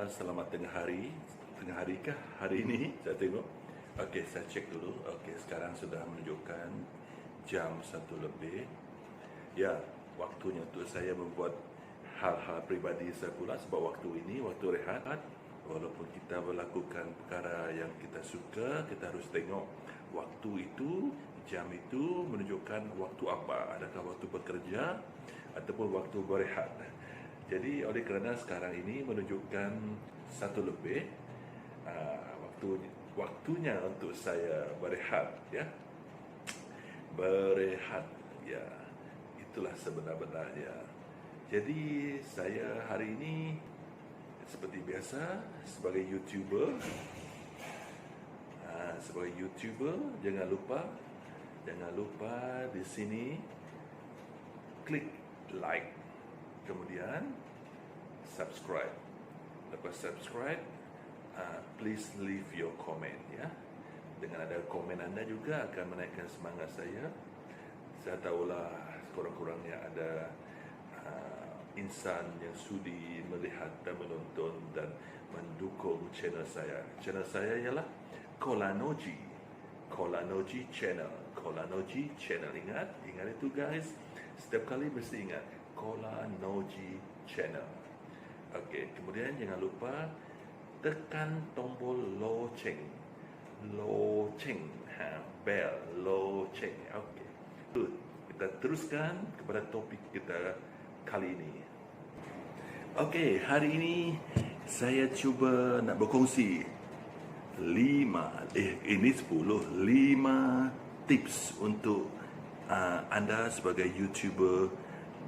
Selamat tengah hari. Tengah hari kah? Hari ini saya tengok. Okey, saya cek dulu. Okey, sekarang sudah menunjukkan jam 1 lebih. Ya, waktunya untuk saya membuat hal-hal pribadi saya pula, sebab waktu ini waktu rehat. Walaupun kita melakukan perkara yang kita suka, kita harus tengok waktu itu, jam itu menunjukkan waktu apa. Adakah waktu bekerja ataupun waktu berehat. Jadi oleh kerana sekarang ini menunjukkan 1 lebih, waktunya untuk saya berehat, ya. Berehat, ya. Itulah sebenar-benarnya. Jadi saya hari ini seperti biasa sebagai YouTuber. Sebagai YouTuber, jangan lupa di sini klik like, kemudian subscribe. Lepas subscribe, please leave your comment, ya. Dengan ada komen anda juga akan menaikkan semangat saya. Saya tahulah kurang-kurangnya ada insan yang sudi melihat dan menonton dan mendukung channel saya. Channel saya ialah Kolanoji Channel. Kolanoji Channel. Ingat itu guys. Setiap kali mesti ingat Kolanoji Channel. Okey, kemudian jangan lupa tekan tombol loceng. Bell loceng. Okey. Kita teruskan kepada topik kita kali ini. Okey, hari ini saya cuba nak berkongsi 5 tips untuk anda sebagai YouTuber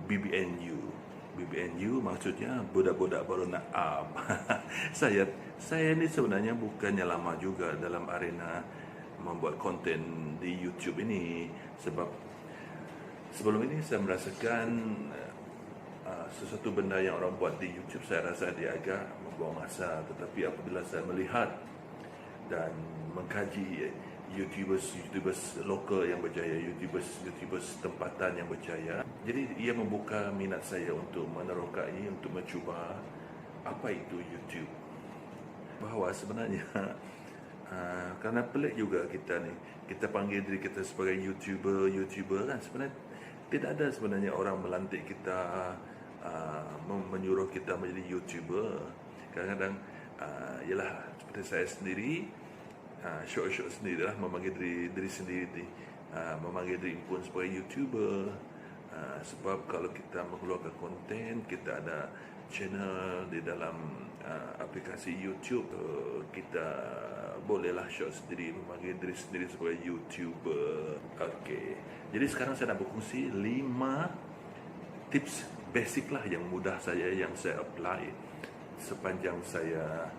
BBNU. BBNU maksudnya budak-budak baru nak up. Saya ni sebenarnya bukannya lama juga dalam arena membuat konten di YouTube ini, sebab sebelum ini saya merasakan sesuatu benda yang orang buat di YouTube, saya rasa dia agak membuang masa. Tetapi apabila saya melihat dan mengkaji YouTubers lokal yang berjaya, YouTubers tempatan yang berjaya, jadi ia membuka minat saya untuk menerokai, untuk mencuba apa itu YouTube. Bahawa sebenarnya kerana pelik juga kita ni, kita panggil diri kita sebagai YouTuber kan, sebenarnya tidak ada sebenarnya orang melantik kita, menyuruh kita menjadi YouTuber. Kadang-kadang ialah seperti saya sendiri, syok sendirilah memanggil diri sendiri, memanggil diri pun sebagai YouTuber. Sebab kalau kita mengeluarkan konten, kita ada channel di dalam aplikasi YouTube, kita bolehlah syok sendiri, memanggil diri sendiri sebagai YouTuber. Okey, jadi sekarang saya nak berkongsi 5 tips basic lah yang mudah yang saya apply sepanjang saya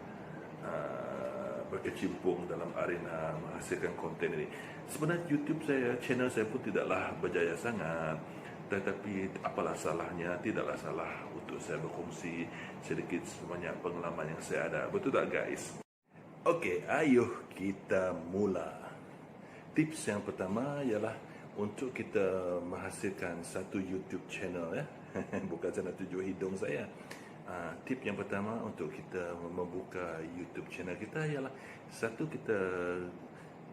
berkecimpung dalam arena menghasilkan konten ini. Sebenarnya YouTube channel saya pun tidaklah berjaya sangat, tetapi apalah salahnya, tidaklah salah untuk saya berkongsi sedikit sebanyak pengalaman yang saya ada. Betul tak guys? Okey, ayuh kita mula. Tips yang pertama ialah untuk kita menghasilkan satu YouTube channel, ya. Bukan saya nak tuju hidung saya. Tip yang pertama untuk kita membuka YouTube channel kita ialah, satu, kita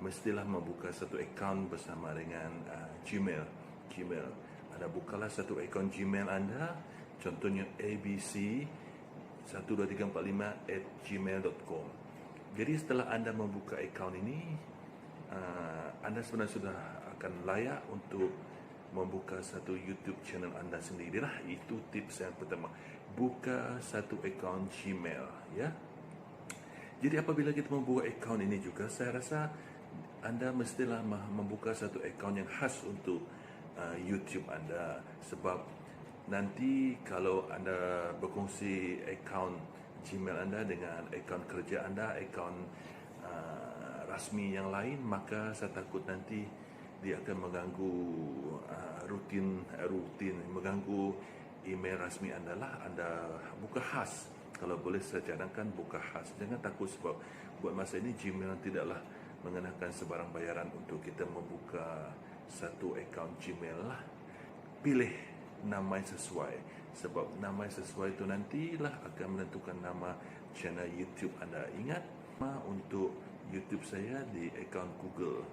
mestilah membuka satu akaun bersama dengan Gmail. Anda bukalah satu akaun Gmail anda, contohnya abc12345@gmail.com. Jadi setelah anda membuka akaun ini, anda sebenarnya sudah akan layak untuk membuka satu YouTube channel anda sendirilah. Itu tips yang pertama. Buka satu akaun Gmail, ya. Jadi apabila kita membuka akaun ini juga, saya rasa anda mestilah membuka satu akaun yang khas untuk YouTube anda. Sebab nanti kalau anda berkongsi akaun Gmail anda dengan akaun kerja anda, akaun rasmi yang lain, maka saya takut nanti dia akan mengganggu rutin, mengganggu email rasmi anda lah. Anda buka khas. Kalau boleh saya cadangkan buka khas. Jangan takut, sebab buat masa ini Gmail tidaklah mengenakan sebarang bayaran untuk kita membuka satu akaun Gmail lah. Pilih nama yang sesuai, sebab nama yang sesuai itu nantilah akan menentukan nama channel YouTube anda. Ingat, untuk YouTube saya di akaun Google,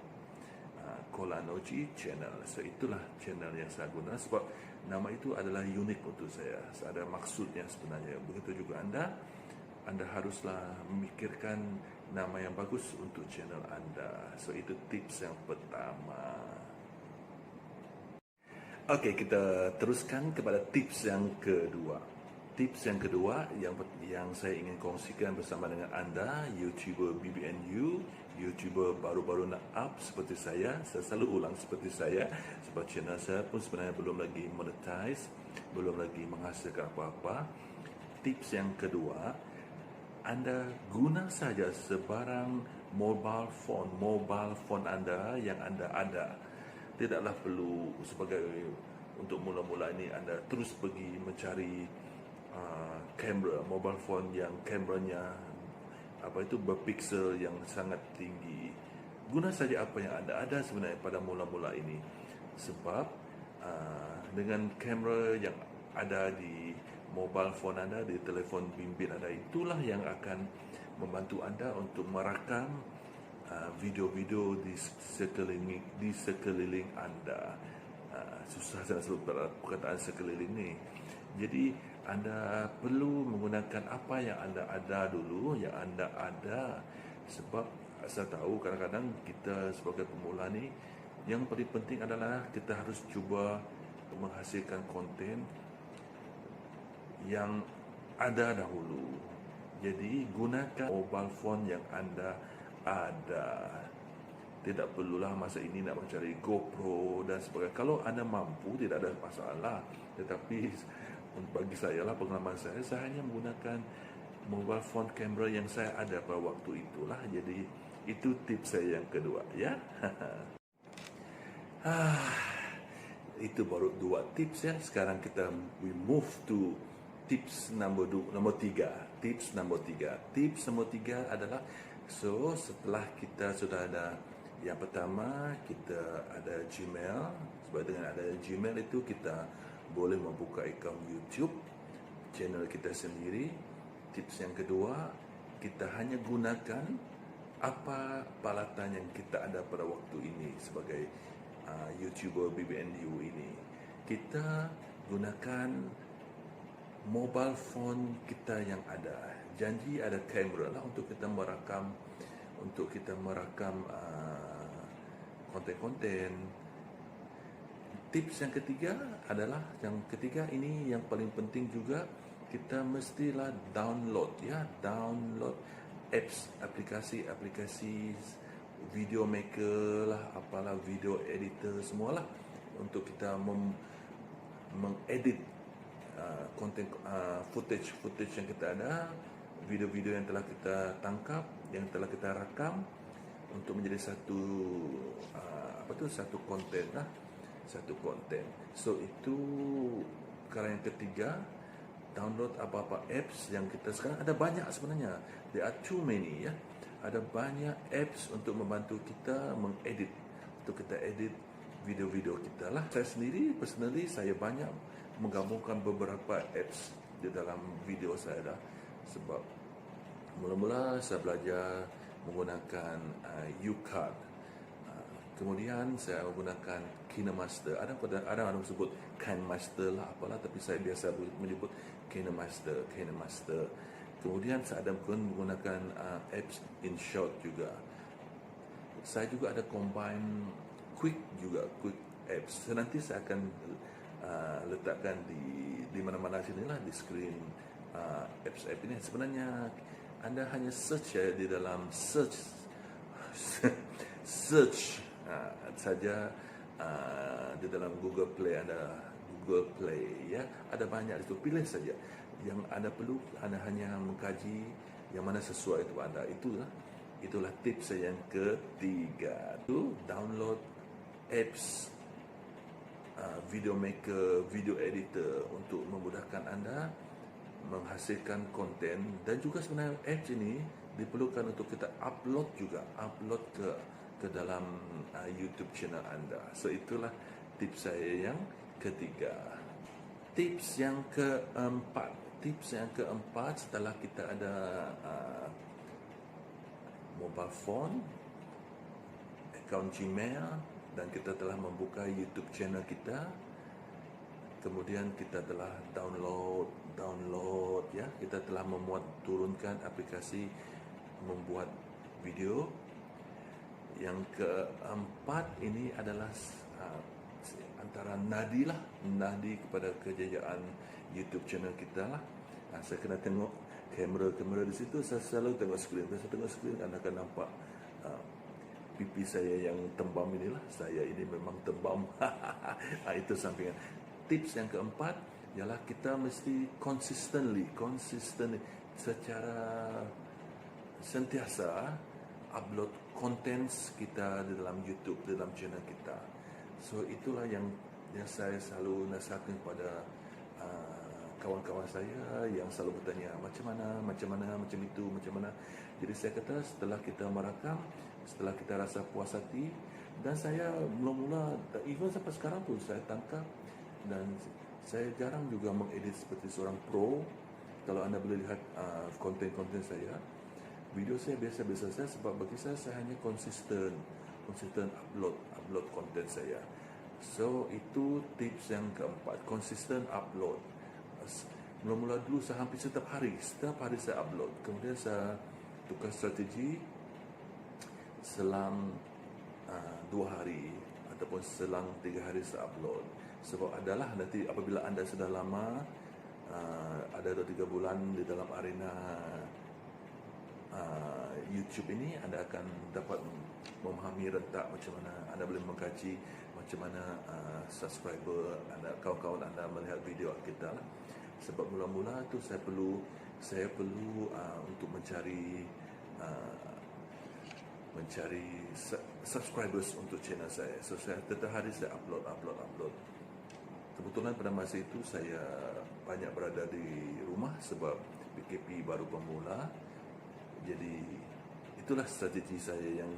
Kolanoji Channel. So itulah channel yang saya guna sebab nama itu adalah unik untuk saya. Ada maksudnya sebenarnya. Begitu juga anda haruslah memikirkan nama yang bagus untuk channel anda. So itu tips yang pertama. Okey, kita teruskan kepada tips yang kedua. Tips yang kedua yang saya ingin kongsikan bersama dengan anda, YouTuber BBNU, YouTuber baru-baru nak up seperti saya selalu ulang seperti saya, sebab channel saya pun sebenarnya belum lagi monetize, belum lagi menghasilkan apa-apa. Tips yang kedua, anda guna saja sebarang mobile phone anda yang anda ada. Tidaklah perlu sebagai untuk mula-mula ini anda terus pergi mencari kamera mobile phone yang kameranya berpiksel yang sangat tinggi. Guna saja apa yang anda ada sebenarnya pada mula-mula ini, sebab dengan kamera yang ada di mobile phone anda, di telefon bimbit anda, itulah yang akan membantu anda untuk merakam video-video di sekeliling anda. Susah sangat sebut perkataan sekeliling ni. Jadi anda perlu menggunakan apa yang anda ada dulu, sebab saya tahu kadang-kadang kita sebagai pemula ni, yang paling penting adalah kita harus cuba menghasilkan konten yang ada dahulu. Jadi gunakan mobile phone yang anda ada. Tidak perlulah masa ini nak mencari GoPro dan sebagainya. Kalau anda mampu, tidak ada masalah. Tetapi bagi saya lah, pengalaman saya hanya menggunakan mobile phone kamera yang saya ada pada waktu itulah. Jadi itu tips saya yang kedua, ya. Itu baru 2 tips ya. Sekarang kita we move to tips nombor 3. Tips nombor 3 adalah, setelah kita sudah ada yang pertama, kita ada Gmail. Sebab dengan ada Gmail itu kita boleh membuka akaun YouTube channel kita sendiri. Tips yang kedua, kita hanya gunakan apa peralatan yang kita ada pada waktu ini sebagai YouTuber BBNU ini. Kita gunakan mobile phone kita yang ada. Janji ada kamera lah untuk kita merakam konten-konten. Tips yang ketiga adalah, ini yang paling penting juga, kita mestilah download apps, aplikasi video maker lah, apalah, video editor semualah, untuk kita mengedit konten, footage yang kita ada, video-video yang telah kita tangkap, yang telah kita rakam, untuk menjadi satu konten. So itu perkara yang ketiga. Download apa-apa apps yang kita sekarang ada banyak sebenarnya. There are too many, ya. Ada banyak apps untuk membantu kita mengedit, untuk kita edit video-video kita lah. Saya sendiri, personally, saya banyak menggabungkan beberapa apps di dalam video saya dah. Sebab mula-mula saya belajar menggunakan UCard. Kemudian saya menggunakan KineMaster. Ada orang sebut KineMaster lah, apalah, tapi saya biasa menyebut KineMaster. Kemudian saya ada pun menggunakan apps InShot juga. Saya juga ada combine Quick apps. Nanti saya akan letakkan di mana-mana sini lah, di screen apps ini. Sebenarnya anda hanya search di dalam search saja, di dalam Google Play, ya, ada banyak itu. Pilih saja yang anda perlu. Anda hanya mengkaji yang mana sesuai untuk anda. Itulah tips saya yang ketiga. Itu download apps video maker, video editor, untuk memudahkan anda menghasilkan konten. Dan juga sebenarnya apps ini diperlukan untuk kita upload ke dalam YouTube channel anda. So itulah tips saya yang ketiga. Tips yang keempat, Tips yang keempat, setelah kita ada mobile phone, akaun Gmail, dan kita telah membuka YouTube channel kita, kemudian kita telah download ya, kita telah turunkan aplikasi membuat video. Yang keempat ini adalah antara nadi kepada kejayaan YouTube channel kita lah. Saya kena tengok kamera di situ. Saya selalu tengok skrin. Saya tengok skrin, anda akan nampak pipi saya yang tembam inilah. Saya ini memang tembam. Itu sampingan. Tips yang keempat ialah kita mesti konsisten secara sentiasa upload konten kita di dalam YouTube, di dalam channel kita. So itulah yang saya selalu nasihatkan kepada kawan-kawan saya yang selalu bertanya macam itu, macam mana. Jadi saya kata setelah kita merakam, setelah kita rasa puas hati, dan saya mula-mula, even sampai sekarang pun saya tangkap, dan saya jarang juga mengedit seperti seorang pro. Kalau anda boleh lihat konten-konten saya, video saya biasa-biasa saja, sebab bagi saya hanya konsisten upload konten saya. So itu tips yang keempat, konsisten upload. Mula-mula dulu saya hampir setiap hari saya upload. Kemudian saya tukar strategi, selang 2 hari ataupun selang 3 hari saya upload. Sebab adalah nanti apabila anda sudah lama, ada 2-3 bulan di dalam arena YouTube ini, anda akan dapat memahami rentak macam mana anda boleh mengkaji macam mana subscriber anda, kawan-kawan anda melihat video kita lah. Sebab mula-mula tu saya perlu untuk mencari subscribers untuk channel saya. So saya setiap hari saya upload. Kebetulan pada masa itu saya banyak berada di rumah sebab PKP baru bermula. Jadi itulah strategi saya yang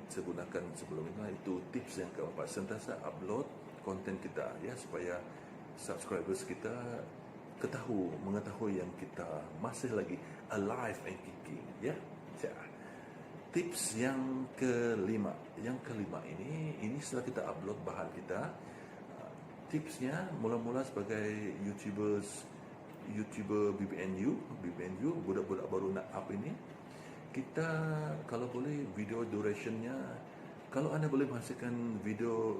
saya gunakan sebelum ini. Itu tips yang keempat, sentiasa upload konten kita ya, supaya subscribers kita mengetahui yang kita masih lagi alive and kicking ya. Tips yang kelima ini setelah kita upload bahan kita, tipsnya mula-mula sebagai YouTuber BBNU, budak-budak baru nak up ini, kita kalau boleh video durationnya, kalau anda boleh menghasilkan video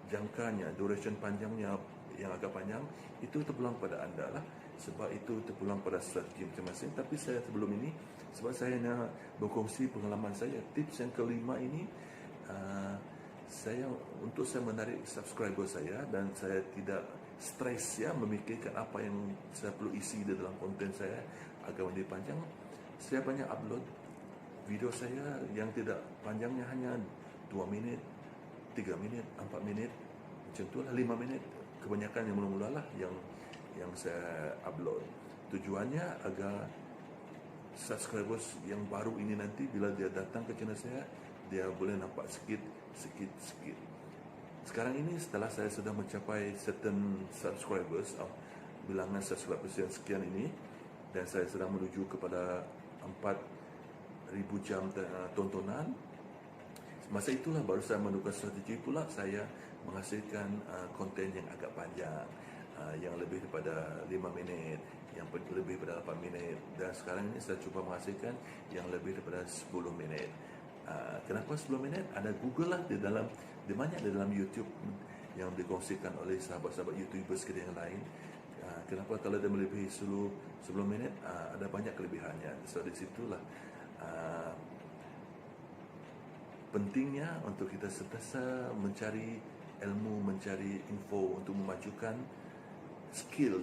jangkanya, duration panjangnya yang agak panjang, itu terpulang pada anda lah, sebab itu terpulang pada strategi masing-masing. Tapi saya sebelum ini, sebab saya nak berkongsi pengalaman saya, tips yang kelima ini untuk saya menarik subscriber saya, dan saya tidak stres ya memikirkan apa yang saya perlu isi di dalam konten saya agar menjadi panjang. Saya banyak upload video saya yang tidak panjangnya, hanya 2 minit, 3 minit, 4 minit, macam itulah, 5 minit. Kebanyakan yang mula-mula lah yang saya upload. Tujuannya agar subscribers yang baru ini nanti bila dia datang ke channel saya, dia boleh nampak sikit. Sekarang ini setelah saya sudah mencapai certain subscribers, bilangan subscribers yang sekian ini, dan saya sedang menuju kepada 4,000 jam tontonan. Masa itulah baru saya menukar strategi pula, saya menghasilkan konten yang agak panjang, yang lebih daripada 5 minit, yang lebih daripada 8 minit, dan sekarang ini saya cuba menghasilkan yang lebih daripada 10 minit. Kenapa 10 minit? Ada Google lah di banyak di dalam YouTube yang dikongsikan oleh sahabat-sahabat YouTubers kita yang lain. Kenapa kalau dia melebihi 10 minit? Ada banyak kelebihannya. So di situlah pentingnya untuk kita sentiasa mencari ilmu, mencari info untuk memajukan skill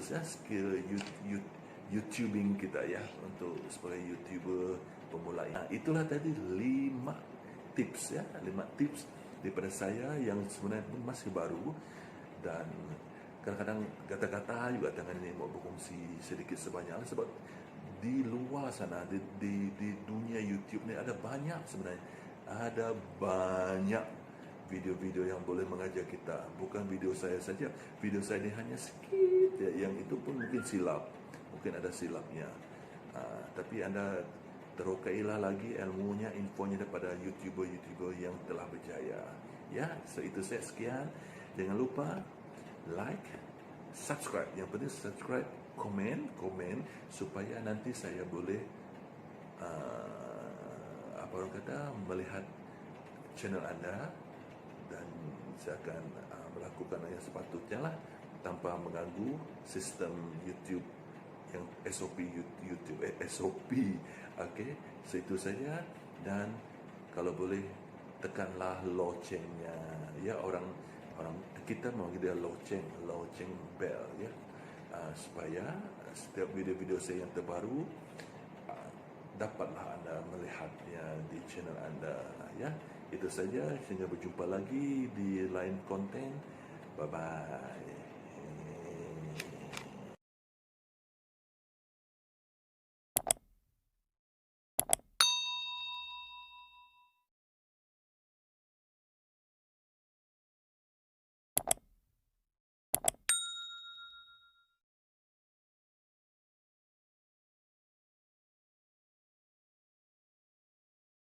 YouTubing kita ya, untuk sebagai YouTuber pemula. Itulah tadi 5 tips daripada saya yang sebenarnya pun masih baru, dan kadang-kadang kata-kata juga tangan ini mau berkongsi sedikit sebanyak, sebab di luar sana, di dunia YouTube ni ada banyak video-video yang boleh mengajar kita. Bukan video saya saja, video saya ini hanya sikit ya, yang itu pun mungkin silap. mungkin ada silapnya. Tapi anda terokailah lagi ilmunya, infonya daripada YouTuber-YouTuber yang telah berjaya. Ya, so itu saya sekian. Jangan lupa like, subscribe. Yang penting subscribe, komen supaya nanti saya boleh apa orang kata melihat channel anda, dan saya akan melakukan yang sepatutnya lah tanpa mengganggu sistem YouTube yang SOP YouTube SOP. Okey, so itu saja. Dan kalau boleh tekanlah locengnya, ya, orang kita memanggil dia loceng bell, ya, supaya setiap video-video saya yang terbaru dapatlah anda melihatnya di channel anda, ya. Itu saja, sehingga berjumpa lagi di lain konten. Bye bye.